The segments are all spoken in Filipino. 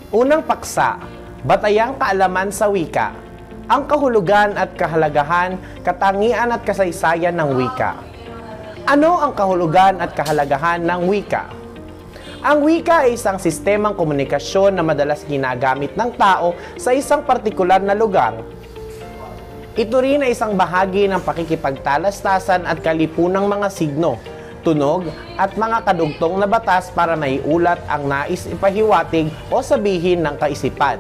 Unang paksa, Batayang Kaalaman sa Wika. Ang kahulugan at kahalagahan, katangian at kasaysayan ng wika. Ano ang kahulugan at kahalagahan ng wika? Ang wika ay isang sistemang komunikasyon na madalas ginagamit ng tao sa isang partikular na lugar. Ito rin ay isang bahagi ng pakikipagtalastasan at kalipunang mga signo, tunog at mga kadugtong na batas para maiulat ang nais ipahiwatig o sabihin ng kaisipan.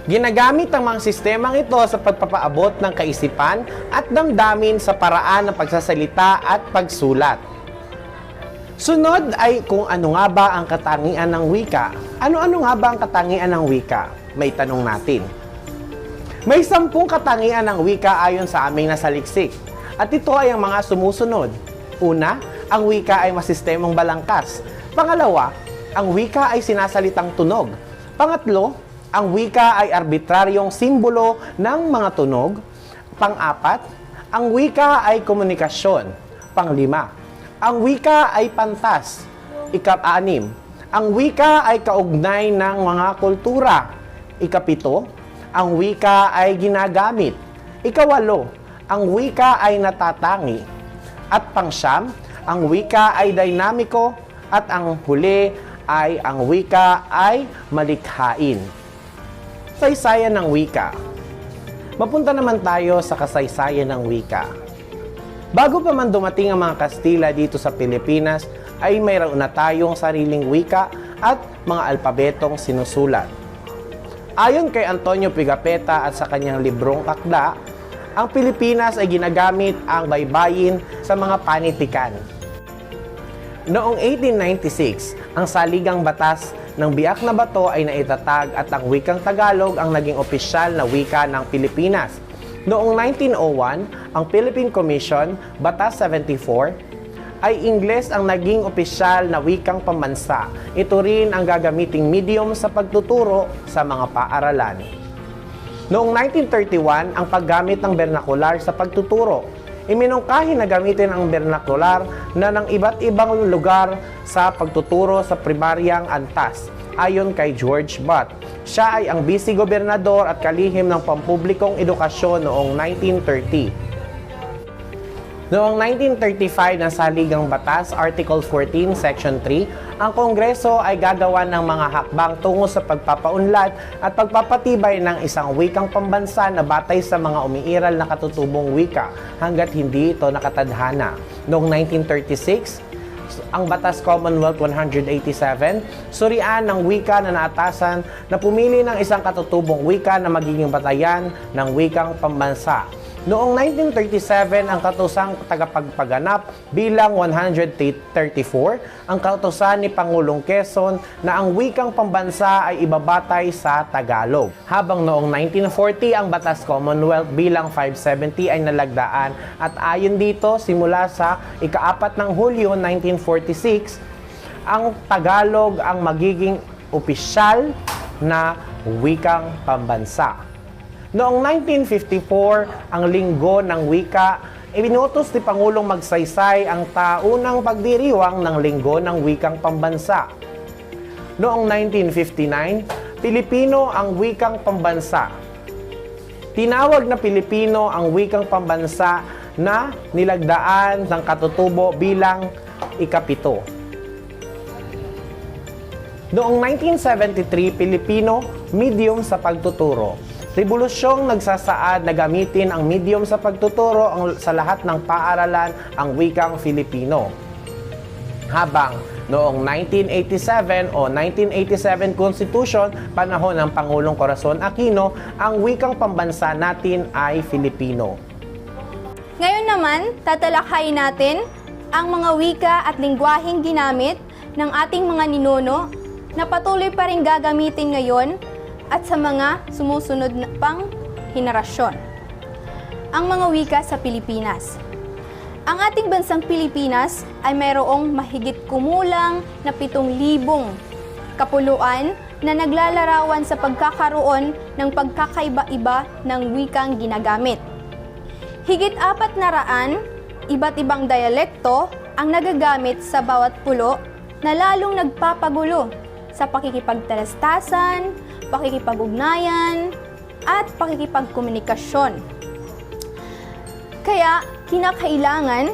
Ginagamit ang mga sistemang ito sa pagpapaabot ng kaisipan at damdamin sa paraan ng pagsasalita at pagsulat. Sunod ay kung ano nga ba ang katangian ng wika. Ano-ano nga ba ang katangian ng wika? May tanong natin. May 10 katangian ng wika ayon sa aming nasaliksik. At ito ay ang mga sumusunod. Una, ang wika ay masistemong balangkas. Pangalawa, ang wika ay sinasalitang tunog. Pangatlo, ang wika ay arbitraryong simbolo ng mga tunog. Pang-apat, ang wika ay komunikasyon. Pang-5, ang wika ay pantas. Ika-6, ang wika ay kaugnay ng mga kultura. Ika-7, ang wika ay ginagamit. Ika-8, ang wika ay natatangi. At pang-9, ang wika ay dinamiko. At ang huli ay ang wika ay malikhain. Kasaysayan ng wika. Mapunta naman tayo sa kasaysayan ng wika. Bago pa man dumating ang mga Kastila dito sa Pilipinas, ay mayroon na tayong sariling wika at mga alpabetong sinusulat. Ayon kay Antonio Pigafetta at sa kanyang librong Akda, ang Pilipinas ay ginagamit ang baybayin sa mga panitikan. Noong 1896, ang Saligang Batas ng Biak na Bato ay naitatag at ang wikang Tagalog ang naging opisyal na wika ng Pilipinas. Noong 1901, ang Philippine Commission, Batas 74, ay Ingles ang naging opisyal na wikang pambansa. Ito rin ang gagamiting medium sa pagtuturo sa mga paaralan. Noong 1931, ang paggamit ng bernakular sa pagtuturo. Iminungkahi na gamitin ang bernakular na ng iba't ibang lugar sa pagtuturo sa primaryang antas. Ayon kay George Butt, siya ay ang vice-gobernador at kalihim ng pampublikong edukasyon noong 1930. Noong 1935 ng Saligang Batas, Article 14, Section 3, ang Kongreso ay gagawa ng mga hakbang tungo sa pagpapaunlad at pagpapatibay ng isang wikang pambansa na batay sa mga umiiral na katutubong wika hanggat hindi ito nakatadhana. Noong 1936, ang Batas Commonwealth 187, surian ng wika na naatasan na pumili ng isang katutubong wika na magiging batayan ng wikang pambansa. Noong 1937, ang katusang tagapagpaganap bilang 134, ang kautusan ni Pangulong Quezon na ang wikang pambansa ay ibabatay sa Tagalog. Habang noong 1940, ang Batas Commonwealth bilang 570 ay nalagdaan at ayon dito, simula sa ika-4 ng Hulyo 1946, ang Tagalog ang magiging opisyal na wikang pambansa. Noong 1954, ang Linggo ng Wika, ibinutos ni Pangulong Magsaysay ang taunang pagdiriwang ng Linggo ng Wikang Pambansa. Noong 1959, Pilipino ang wikang pambansa. Tinawag na Pilipino ang wikang pambansa na nilagdaan ng katutubo bilang ika-7. Noong 1973, Pilipino, medium sa pagtuturo. Revolusyong nagsasaad na gamitin ang medium sa pagtuturo sa lahat ng paaralan ang wikang Filipino. Habang noong 1987 o 1987 Constitution, panahon ng Pangulong Corazon Aquino, ang wikang pambansa natin ay Filipino. Ngayon naman, tatalakayin natin ang mga wika at lingwaheng ginamit ng ating mga ninuno na patuloy pa rin gagamitin ngayon at sa mga sumusunod pang henerasyon. Ang mga wika sa Pilipinas. Ang ating bansang Pilipinas ay mayroong mahigit kumulang na 7,000 kapuluan na naglalarawan sa pagkakaroon ng pagkakaiba-iba ng wikang ginagamit. Higit 400 iba't ibang dialekto ang nagagamit sa bawat pulo na lalong nagpapagulo sa pakikipagtalastasan, pakikipag-ugnayan, at pakikipagkomunikasyon. Kaya, kinakailangan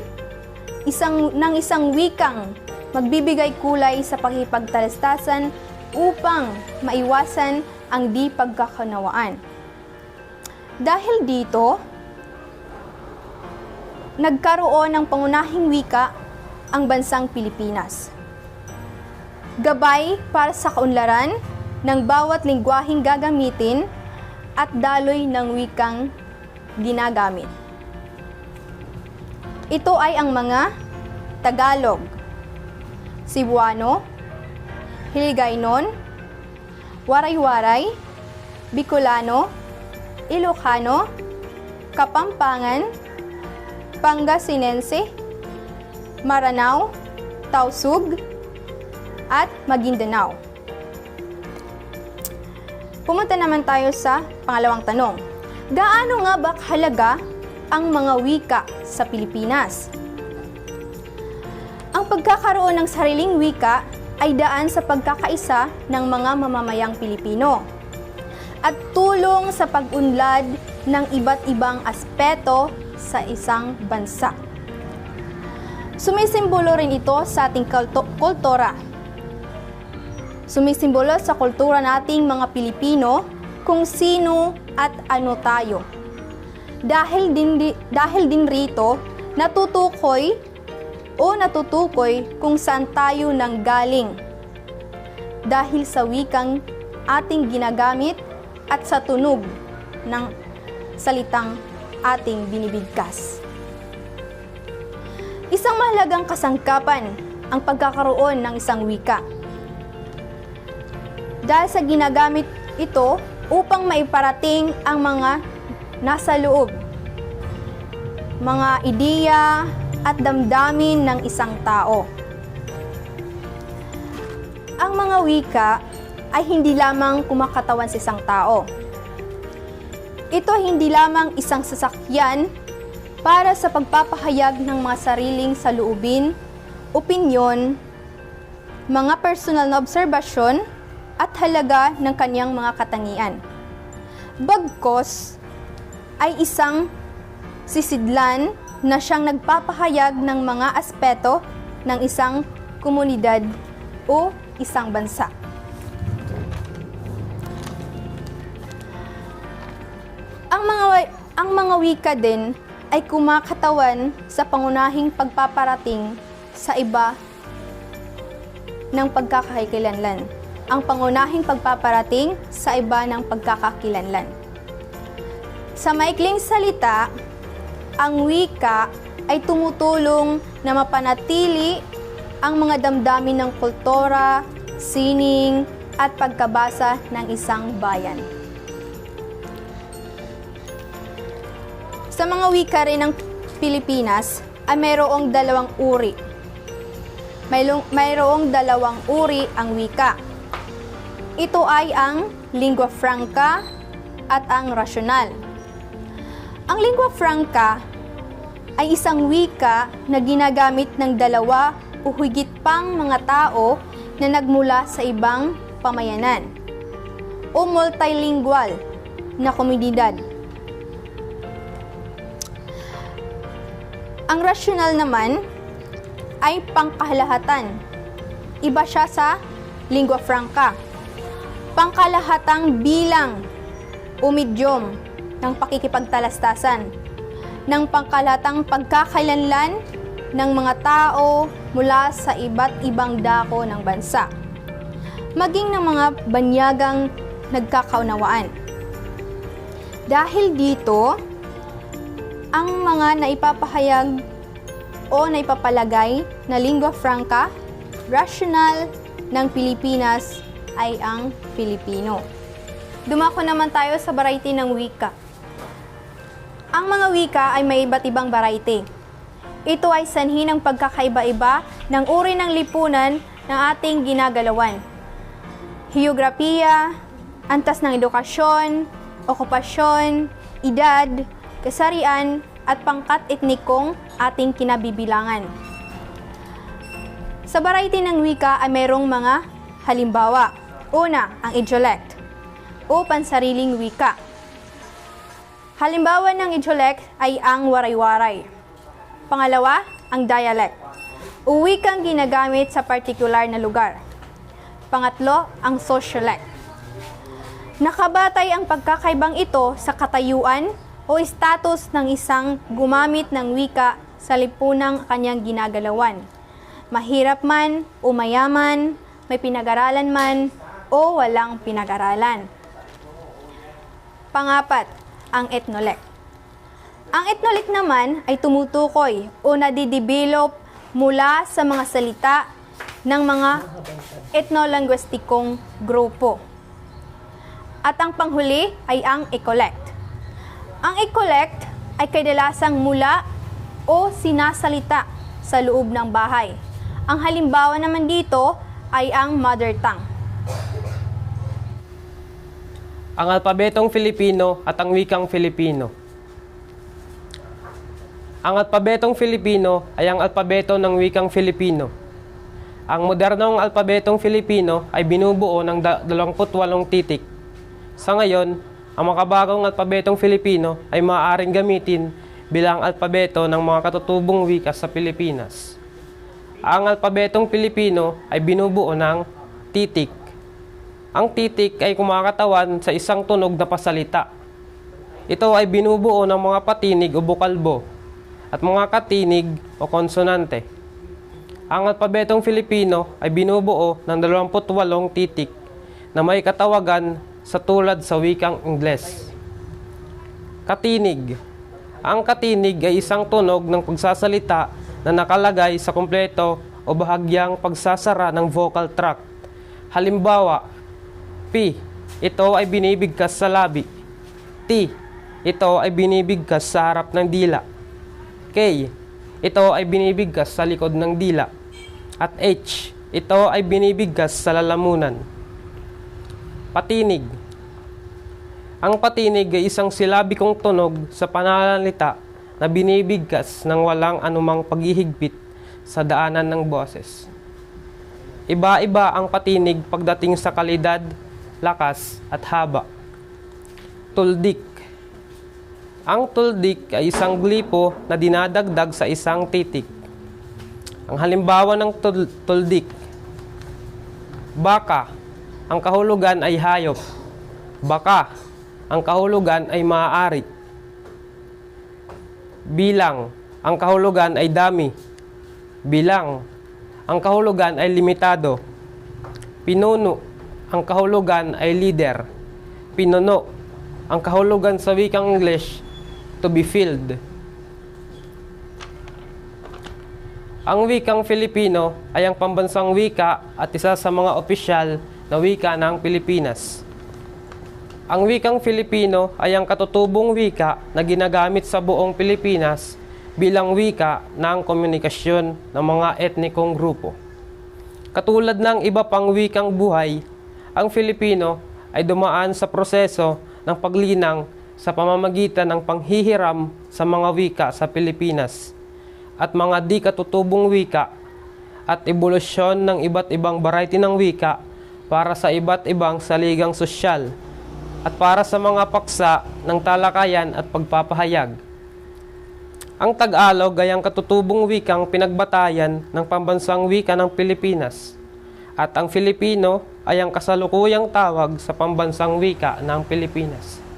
ng isang wikang magbibigay kulay sa pakikipagtalastasan upang maiwasan ang di pagkakunawaan. Dahil dito, nagkaroon ng pangunahing wika ang bansang Pilipinas. Gabay para sa kaunlaran ng bawat lingwaheng gagamitin at daloy ng wikang ginagamit. Ito ay ang mga Tagalog, Cebuano, Hiligaynon, Waray-Waray, Bicolano, Ilocano, Kapampangan, Pangasinense, Maranao, Tausug, at Maguindanao. Pumunta naman tayo sa pangalawang tanong. Gaano nga ba kahalaga ang mga wika sa Pilipinas? Ang pagkakaroon ng sariling wika ay daan sa pagkakaisa ng mga mamamayang Pilipino at tulong sa pag-unlad ng iba't ibang aspeto sa isang bansa. Sumisimbolo rin ito sa ating kultura. Sumisimbolo sa kultura nating mga Pilipino kung sino at ano tayo. Dahil din rito, natutukoy kung saan tayo nanggaling. Dahil sa wikang ating ginagamit at sa tunog ng salitang ating binibigkas. Isang mahalagang kasangkapan ang pagkakaroon ng isang wika. Dahil sa ginagamit ito upang maiparating ang mga nasa loob, mga ideya at damdamin ng isang tao. Ang mga wika ay hindi lamang kumakatawan sa isang tao. Ito hindi lamang isang sasakyan para sa pagpapahayag ng mga sariling saloobin, opinyon, mga personal na obserbasyon, at halaga ng kanyang mga katangian. Bagkos ay isang sisidlan na siyang nagpapahayag ng mga aspeto ng isang komunidad o isang bansa. Ang mga wika din ay kumakatawan sa pangunahing pagpaparating sa iba ng pagkakakilanlan. Ang pangunahing pagpaparating sa iba ng pagkakakilanlan. Sa maikling salita, ang wika ay tumutulong na mapanatili ang mga damdamin ng kultura, sining, at pagkabasa ng isang bayan. Sa mga wika rin ng Pilipinas ay mayroong dalawang uri. Mayroong dalawang uri ang wika. Ito ay ang lingua franca at ang rasyonal. Ang lingua franca ay isang wika na ginagamit ng dalawa o higit pang mga tao na nagmula sa ibang pamayanan o multilingual na komunidad. Ang rasyonal naman ay pangkalahatan. Iba siya sa lingua franca. Pangkalahatang bilang o medium ng pakikipagtalastasan, ng pangkalahatang pagkakailanlan ng mga tao mula sa iba't ibang dako ng bansa, maging ng mga banyagang nagkakaunawaan. Dahil dito, ang mga naipapahayag o naipapalagay na lingua franca, rasyonal ng Pilipinas ay ang Filipino. Dumako naman tayo sa variety ng wika. Ang mga wika ay may iba't ibang variety. Ito ay sanhi ng pagkakaiba-iba ng uri ng lipunan ng ating ginagalawan. Heograpiya, antas ng edukasyon, okupasyon, edad, kasarian, at pangkat etnikong ating kinabibilangan. Sa variety ng wika ay mayroong mga Halimbawa, una, ang idiolect o pansariling wika. Halimbawa ng idiolect ay ang waray-waray. Pangalawa, ang dialect o wikang ginagamit sa partikular na lugar. Pangatlo, ang sociolect. Nakabatay ang pagkakaibang ito sa katayuan o status ng isang gumamit ng wika sa lipunang kanyang ginagalawan. Mahirap man o mayaman, may pinag-aralan man o walang pinag-aralan. Pangapat, ang ethnolect. Ang ethnolect naman ay tumutukoy o nadidevelop mula sa mga salita ng mga ethnolinguistikong grupo. At ang panghuli ay ang ecolect. Ang ecolect ay kadalasang mula o sinasalita sa loob ng bahay. Ang halimbawa naman dito ay ang mother tongue. Ang alpabetong Filipino at ang wikang Filipino. Ang alpabetong Filipino ay ang alpabeto ng wikang Filipino. Ang modernong alpabetong Filipino ay binubuo ng 28 titik. Sa ngayon, ang makabagong alpabetong Filipino ay maaaring gamitin bilang alpabeto ng mga katutubong wika sa Pilipinas. Ang alpabetong Filipino ay binubuo ng titik. Ang titik ay kumakatawan sa isang tunog na pasalita. Ito ay binubuo ng mga patinig o bukalbo at mga katinig o konsonante. Ang alpabetong Filipino ay binubuo ng 28 titik na may katawagan sa tulad sa wikang Ingles. Katinig. Ang katinig ay isang tunog ng pagsasalita na nakalagay sa kumpleto o bahagyang pagsasara ng vocal tract. Halimbawa, P. Ito ay binibigkas sa labi. T. Ito ay binibigkas sa harap ng dila. K. Ito ay binibigkas sa likod ng dila. At H. Ito ay binibigkas sa lalamunan. Patinig. Ang patinig ay isang silabikong tunog sa pananalita na binibigkas ng walang anumang paghihigpit sa daanan ng boses. Iba-iba ang patinig pagdating sa kalidad, lakas at haba. Tuldik. Ang tuldik ay isang glipo na dinadagdag sa isang titik. Ang halimbawa ng tuldik. Baka. Ang kahulugan ay hayop. Baka. Ang kahulugan ay maaari. Bilang. Ang kahulugan ay dami. Bilang. Ang kahulugan ay limitado. Pinuno. Ang kahulugan ay leader. Pinuno. Ang kahulugan sa wikang English, to be filled. Ang wikang Filipino ay ang pambansang wika at isa sa mga opisyal na wika ng Pilipinas. Ang wikang Filipino ay ang katutubong wika na ginagamit sa buong Pilipinas bilang wika ng komunikasyon ng mga etnikong grupo. Katulad ng iba pang wikang buhay, ang Filipino ay dumaan sa proseso ng paglinang sa pamamagitan ng panghihiram sa mga wika sa Pilipinas at mga di katutubong wika at ebolusyon ng iba't ibang variety ng wika para sa iba't ibang saligang sosyal at para sa mga paksa ng talakayan at pagpapahayag. Ang Tagalog ay ang katutubong wikang pinagbatayan ng pambansang wika ng Pilipinas at ang Filipino ay ang kasalukuyang tawag sa pambansang wika ng Pilipinas.